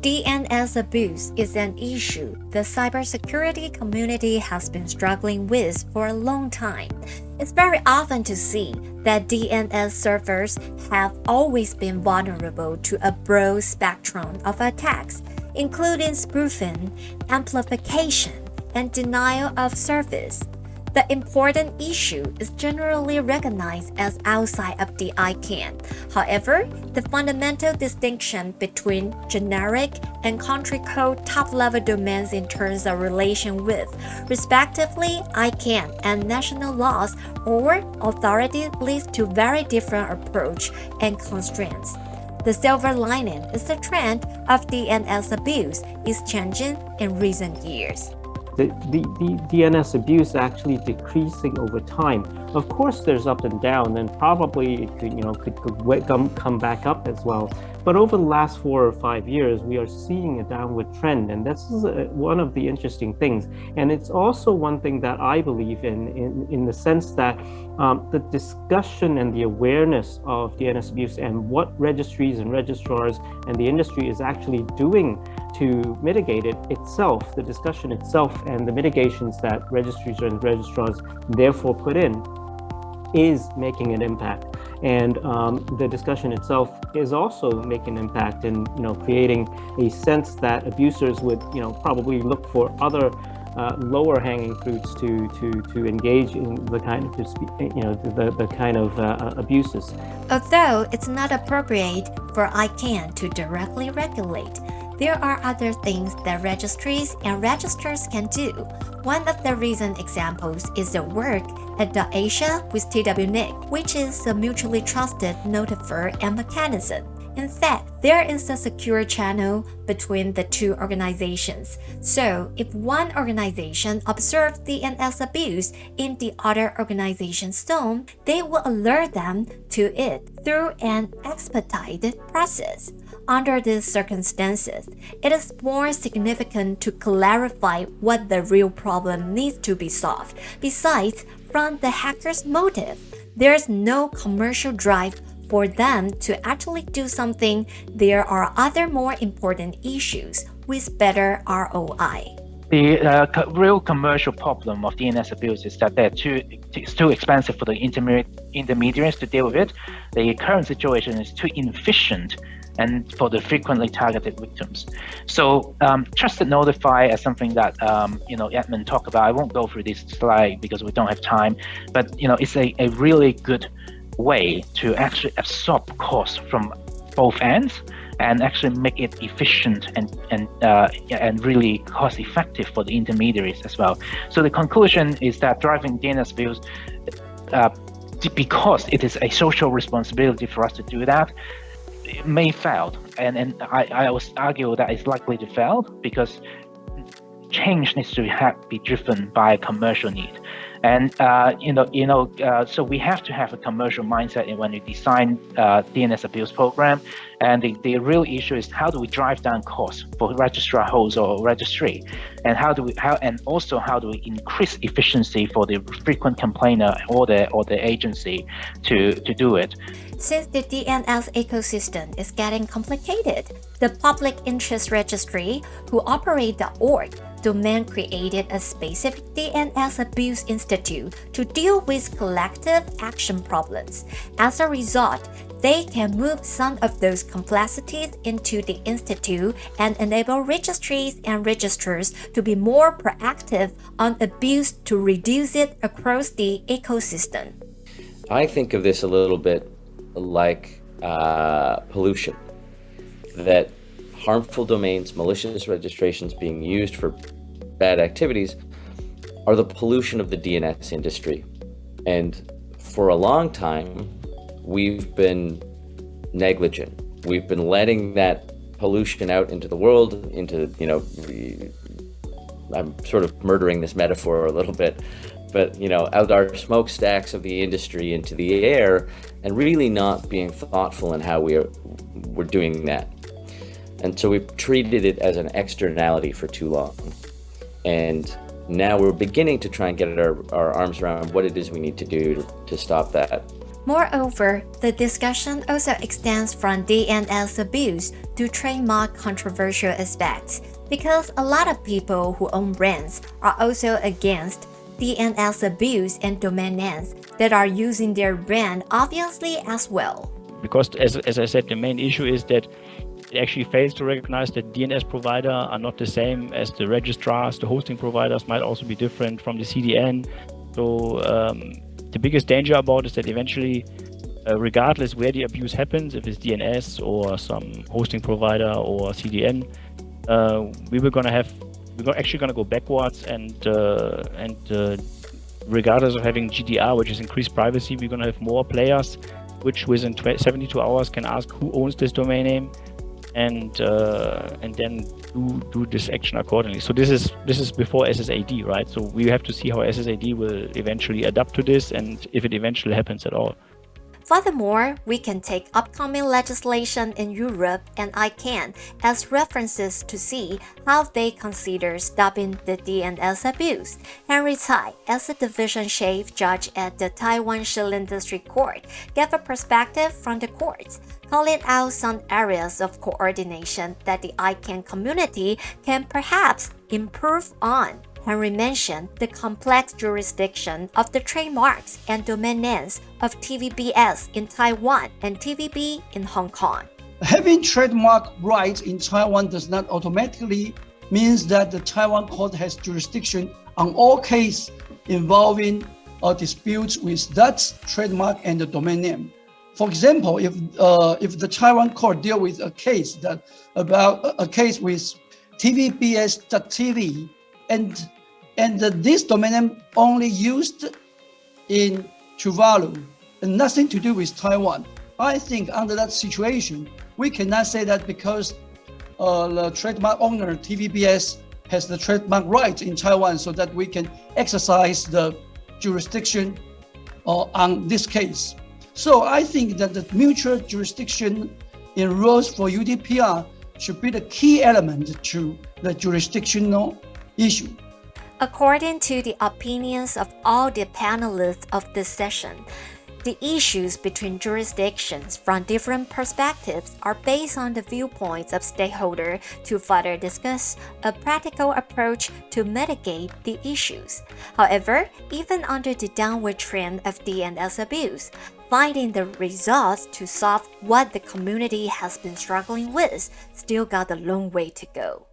DNS abuse is an issue the cybersecurity community has been struggling with for a long time. It's very often to see that DNS servers have always been vulnerable to a broad spectrum of attacks, including spoofing, amplification, and denial of service. The important issue is generally recognized as outside of the ICANN. However, the fundamental distinction between generic and country code top-level domains in terms of relation with, respectively, ICANN and national laws or authority leads to very different approach and constraints. The silver lining is the trend of DNS abuse is changing in recent years. The DNS abuse actually decreasing over time. Of course, there's up and down, and probably it could come back up as well. But over the last 4 or 5 years, we are seeing a downward trend, and this is one of the interesting things. And it's also one thing that I believe in the sense that the discussion and the awareness of DNS abuse and what registries and registrars and the industry is actually doing to mitigate it itself, the discussion itself and the mitigations that registries and registrars therefore put in is making an impact. And the discussion itself is also making an impact in creating a sense that abusers would probably look for other lower hanging fruits to engage in the kind of the kind of abuses. Although it's not appropriate for ICANN to directly regulate, there are other things that registries and registrars can do. One of the recent examples is the work at the Asia with TWNIC, which is a mutually trusted notifier and mechanism. In fact, there is a secure channel between the two organizations. So, if one organization observes DNS abuse in the other organization's zone, they will alert them to it through an expedited process. Under these circumstances, it is more significant to clarify what the real problem needs to be solved. Besides, from the hacker's motive, there's no commercial drive for them to actually do something. There are other more important issues with better ROI. The real commercial problem of DNS abuse is that it's too expensive for the intermediaries to deal with it. The current situation is too inefficient and for the frequently targeted victims. So trusted notify is something that Edmund talked about. I won't go through this slide because we don't have time, but it's a really good way to actually absorb costs from both ends and actually make it efficient and really cost effective for the intermediaries as well. So the conclusion is that driving DNS abuse, because it is a social responsibility for us to do that, it may fail, and I would argue that it's likely to fail because change needs to be driven by a commercial need. And so we have to have a commercial mindset when we design DNS abuse program. And the real issue is how do we drive down costs for registrar hosts or registry, and how do we increase efficiency for the frequent complainer or the agency to do it. Since the DNS ecosystem is getting complicated, the Public Interest Registry, who operate the org domain, created a specific DNS Abuse Institute to deal with collective action problems. As a result, they can move some of those complexities into the institute and enable registries and registrars to be more proactive on abuse to reduce it across the ecosystem. I think of this a little bit like pollution, that harmful domains, malicious registrations being used for bad activities are the pollution of the DNS industry. And for a long time, we've been negligent. We've been letting that pollution out into the world, into, I'm sort of murdering this metaphor a little bit, but out our smokestacks of the industry into the air, and really not being thoughtful in how we're doing that. And so we've treated it as an externality for too long. And now we're beginning to try and get our arms around what it is we need to do to stop that. Moreover, the discussion also extends from DNS abuse to trademark controversial aspects, because a lot of people who own brands are also against DNS abuse and domain names that are using their brand obviously as well. Because as I said, the main issue is that it actually fails to recognize that DNS providers are not the same as the registrars. The hosting providers might also be different from the CDN. So the biggest danger about is that eventually, regardless where the abuse happens, if it's DNS or some hosting provider or CDN, we're actually going to go backwards, and regardless of having GDR, which is increased privacy, we're going to have more players which within 72 hours can ask who owns this domain name, and then do this action accordingly. So this is before SSAD, right? So we have to see how SSAD will eventually adapt to this, and if it eventually happens at all. Furthermore, we can take upcoming legislation in Europe and ICANN as references to see how they consider stopping the DNS abuse. Henry Tsai, as a division chief judge at the Taiwan Shilin District Court, gave a perspective from the courts, calling out some areas of coordination that the ICANN community can perhaps improve on. Henry mentioned the complex jurisdiction of the trademarks and domain names of TVBS in Taiwan and TVB in Hong Kong. Having trademark rights in Taiwan does not automatically means that the Taiwan court has jurisdiction on all cases involving disputes with that trademark and the domain name. For example, if the Taiwan court deal with a case about a case with tvbs.tv and this domain name only used in Tuvalu and nothing to do with Taiwan, I think under that situation, we cannot say that because the trademark owner TVBS has the trademark rights in Taiwan, so that we can exercise the jurisdiction on this case. So I think that the mutual jurisdiction in rules for UDPR should be the key element to the jurisdictional issue. According to the opinions of all the panelists of this session, the issues between jurisdictions from different perspectives are based on the viewpoints of stakeholders to further discuss a practical approach to mitigate the issues. However, even under the downward trend of DNS abuse, finding the results to solve what the community has been struggling with still got a long way to go.